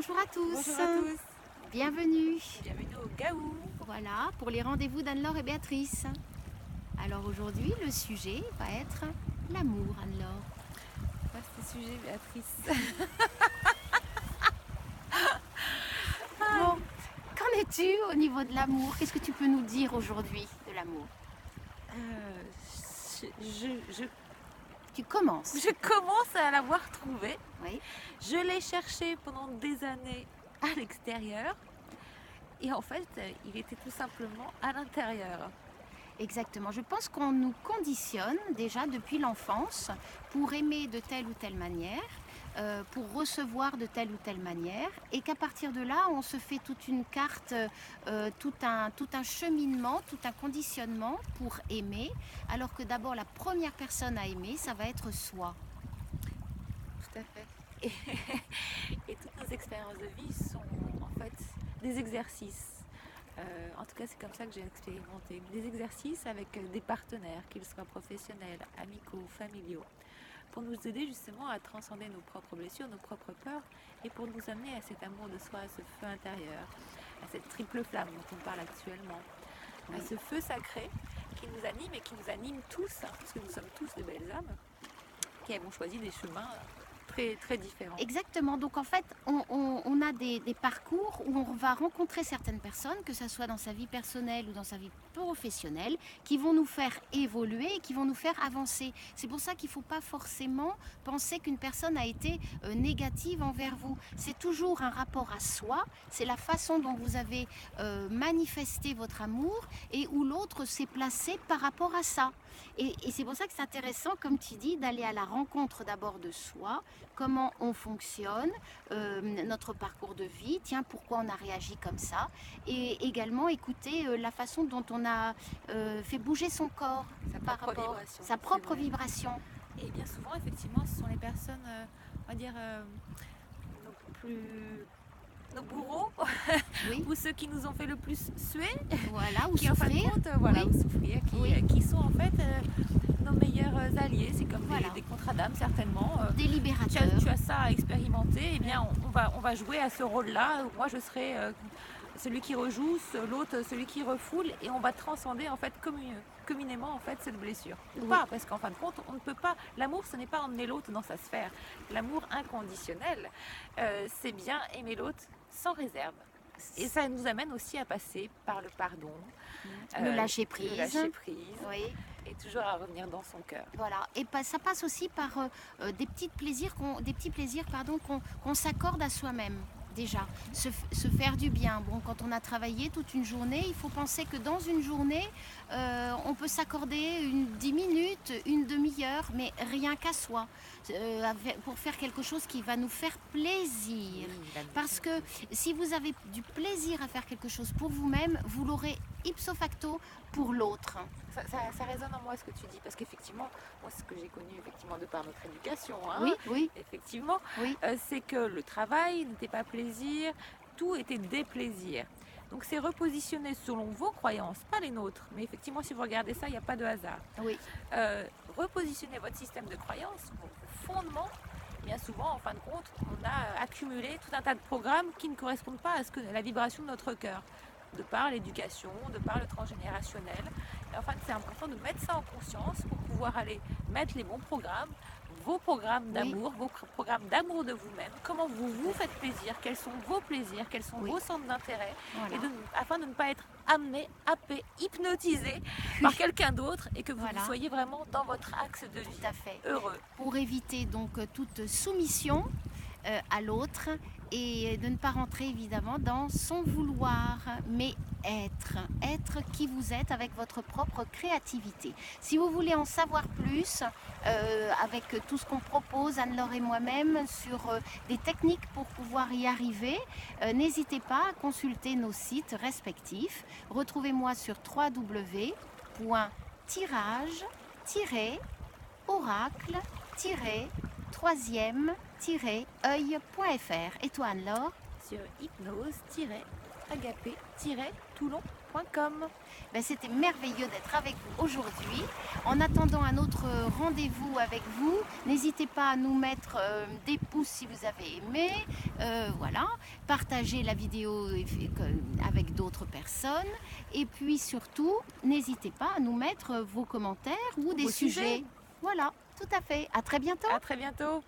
Bonjour à tous. Bonjour à tous. Bienvenue. Bienvenue au Gaou. Voilà, pour les rendez-vous d'Anne-Laure et Béatrice. Alors aujourd'hui, le sujet va être l'amour, Anne-Laure. Vaste sujet, Béatrice. Bon, qu'en es-tu au niveau de l'amour? Qu'est-ce que tu peux nous dire aujourd'hui de l'amour? Je Tu commences. commence à l'avoir trouvé. Oui, Je l'ai cherché pendant des années à l'extérieur. Et en fait, il était tout simplement à l'intérieur. exactement. Je pense qu'on nous conditionne déjà depuis l'enfance pour aimer de telle ou telle manière, pour recevoir de telle ou telle manière, et qu'à partir de là, on se fait toute une carte, tout un cheminement, tout un conditionnement pour aimer, alors que d'abord la première personne à aimer, ça va être soi. Tout à fait. Et toutes nos expériences de vie sont en fait des exercices. En tout cas, c'est comme ça que j'ai expérimenté. Des exercices avec des partenaires, qu'ils soient professionnels, amicaux, familiaux, pour nous aider justement à transcender nos propres blessures, nos propres peurs, et pour nous amener à cet amour de soi, à ce feu intérieur, à cette triple flamme dont on parle actuellement, à ce feu sacré qui nous anime et qui nous anime tous, parce que nous sommes tous de belles âmes, qui avons choisi des chemins très, très différents. Exactement, donc en fait, on a des parcours où on va rencontrer certaines personnes, que ce soit dans sa vie personnelle ou dans sa vie professionnelle, qui vont nous faire évoluer et qui vont nous faire avancer. C'est pour ça qu'il ne faut pas forcément penser qu'une personne a été négative envers vous. C'est toujours un rapport à soi, c'est la façon dont vous avez manifesté votre amour et où l'autre s'est placé par rapport à ça. Et c'est pour ça que c'est intéressant, comme tu dis, d'aller à la rencontre d'abord de soi, comment on fonctionne, notre parcours de vie, tiens, pourquoi on a réagi comme ça, et également écouter la façon dont on a fait bouger son corps Sa par propre rapport vibration, sa c'est propre vrai. vibration. Et bien souvent, effectivement, ce sont les personnes, on va dire, nos bourreaux, Oui, ou ceux qui nous ont fait le plus suer, voilà, ou qui en fin de souffrir. compte, Oui. ou souffrir, qui sont en fait nos meilleurs alliés. C'est comme Voilà. des contrats d'âme certainement. Des Tu libérateurs. as ça à expérimenter, et bien on va jouer à ce rôle-là. Moi je serai celui qui rejousse, l'autre celui qui refoule, et on va transcender en fait communément en fait cette blessure. Ou Oui. pas, parce qu'en fin de compte on ne peut pas. L'amour, ce n'est pas emmener l'autre dans sa sphère. L'amour inconditionnel, c'est bien aimer l'autre sans réserve. Et ça nous amène aussi à passer par le pardon, Le lâcher prise. le lâcher prise, Oui. et toujours à revenir dans son cœur. Voilà, et ça passe aussi par des petits plaisirs qu'on s'accorde à soi-même. Déjà, se faire du bien. Bon, quand on a travaillé toute une journée, il faut penser que dans une journée, on peut s'accorder 10 minutes, une demi-heure, mais rien qu'à soi, pour faire quelque chose qui va nous faire plaisir. Parce que si vous avez du plaisir à faire quelque chose pour vous-même, vous l'aurez ipso facto pour l'autre. Ça résonne en moi ce que tu dis, parce qu'effectivement, moi ce que j'ai connu effectivement de par notre éducation, hein, Oui, oui, effectivement, oui. c'est que le travail n'était pas plaisir, tout était déplaisir. Donc c'est repositionner selon vos croyances, pas les nôtres, mais effectivement si vous regardez ça, il n'y a pas de hasard. Oui. Repositionner votre système de croyances, vos fondements. Bien souvent, en fin de compte, on a accumulé tout un tas de programmes qui ne correspondent pas à la vibration de notre cœur, de par l'éducation, de par le transgénérationnel. Et en fait, c'est important de mettre ça en conscience pour pouvoir aller mettre les bons programmes, vos programmes d'amour, vos programmes d'amour de vous-même, comment vous vous faites plaisir, quels sont vos plaisirs, quels sont vos centres d'intérêt, Voilà. et afin de ne pas être amené, happé, hypnotisé par quelqu'un d'autre, et que vous Voilà. soyez vraiment dans votre axe de vie, Tout à fait. heureux. Pour éviter donc toute soumission à l'autre et de ne pas rentrer évidemment dans son vouloir, mais être qui vous êtes avec votre propre créativité. Si vous voulez en savoir plus avec tout ce qu'on propose, Anne-Laure et moi-même, sur des techniques pour pouvoir y arriver, n'hésitez pas à consulter nos sites respectifs. Retrouvez-moi sur www.tirage-oracle-3e-œil.fr. Et toi, Anne-Laure? Sur hypnose-agapé-toulon.fr. www.ecofactory.com. Ben, c'était merveilleux d'être avec vous aujourd'hui. En attendant un autre rendez-vous avec vous, n'hésitez pas à nous mettre des pouces si vous avez aimé. Voilà, partagez la vidéo avec d'autres personnes. Et puis surtout, n'hésitez pas à nous mettre vos commentaires ou des Vos sujets. sujets. Voilà, tout à fait. À très bientôt. À très bientôt.